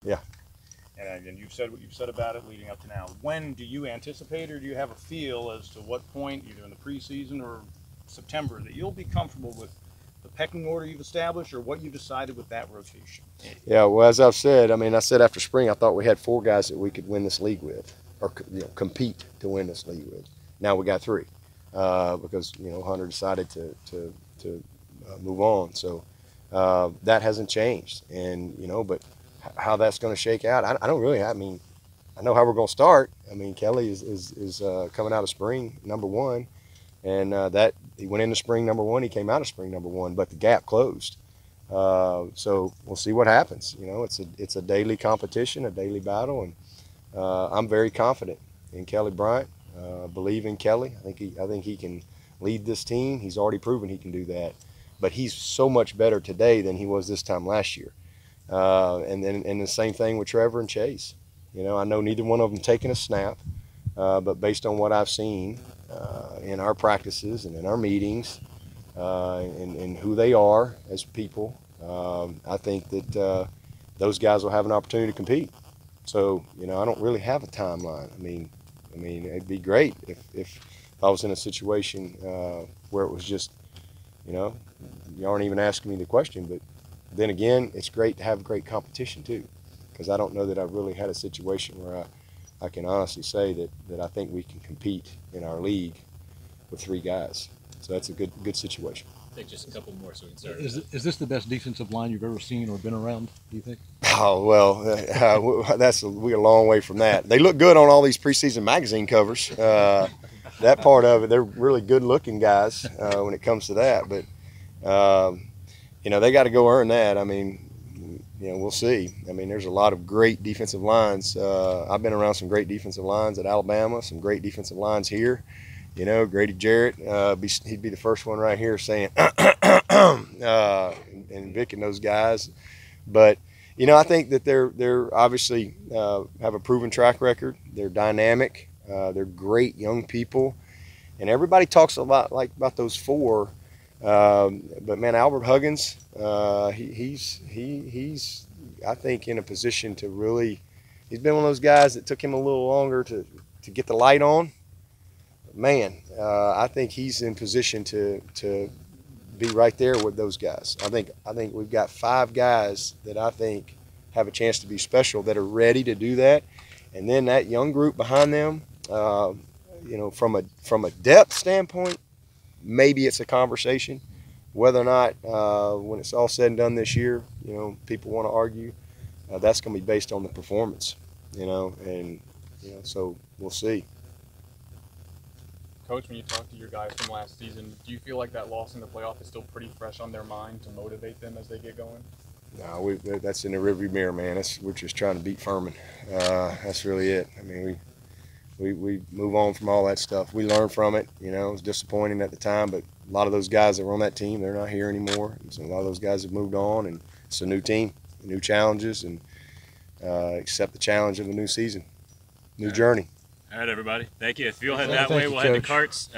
Yeah. And again, you've said what you've said about it leading up to now. When do you anticipate, or do you have a feel as to what point, either in the preseason or September, that you'll be comfortable with the pecking order you've established, or what you decided with that rotation? Yeah, well, as I've said, I mean, I said after spring, I thought we had 4 guys that we could win this league with, or compete to win this league with. Now we got 3 because Hunter decided to move on. So that hasn't changed, and but how that's going to shake out, I don't really. I mean, I know how we're going to start. I mean, Kelly is coming out of spring #1, and that he went into spring #1, he came out of spring #1, but the gap closed. So we'll see what happens. It's a daily competition, a daily battle, and I'm very confident in Kelly Bryant. Believe in Kelly. I think he can lead this team. He's already proven he can do that, but he's so much better today than he was this time last year. And the same thing with Trevor and Chase. I know neither one of them taking a snap, but based on what I've seen in our practices and in our meetings, and who they are as people, I think that those guys will have an opportunity to compete. So I don't really have a timeline. I mean, it'd be great if I was in a situation where it was just, you aren't even asking me the question, but then again, it's great to have great competition too, because I don't know that I've really had a situation where I can honestly say that I think we can compete in our league with 3 guys. So that's a good situation. Take just a couple more so we can start. Is this the best defensive line you've ever seen or been around, do you think? Oh, well, we're a long way from that. They look good on all these preseason magazine covers. That part of it, they're really good-looking guys when it comes to that. But, they got to go earn that. I mean, we'll see. I mean, there's a lot of great defensive lines. I've been around some great defensive lines at Alabama, some great defensive lines here. Grady Jarrett, he'd be the first one right here saying, and Vic and those guys. But, I think that they're obviously have a proven track record. They're dynamic. They're great young people. And everybody talks a lot about those 4. But man, Albert Huggins, he's I think in a position to really. He's been one of those guys that took him a little longer to get the light on. Man, I think he's in position to be right there with those guys. I think we've got 5 guys that I think have a chance to be special, that are ready to do that, and then that young group behind them. From a depth standpoint, maybe it's a conversation. Whether or not, when it's all said and done this year, people want to argue, that's going to be based on the performance, so we'll see. Coach, when you talk to your guys from last season, do you feel like that loss in the playoff is still pretty fresh on their mind to motivate them as they get going? No, that's in the rearview mirror, man. We're just trying to beat Furman. That's really it. I mean, we move on from all that stuff. We learn from it. It was disappointing at the time, but a lot of those guys that were on that team, they're not here anymore. And so a lot of those guys have moved on, and it's a new team, new challenges, and accept the challenge of a new season, new journey. All right, everybody. Thank you. If you'll head that way, we'll head to Carts.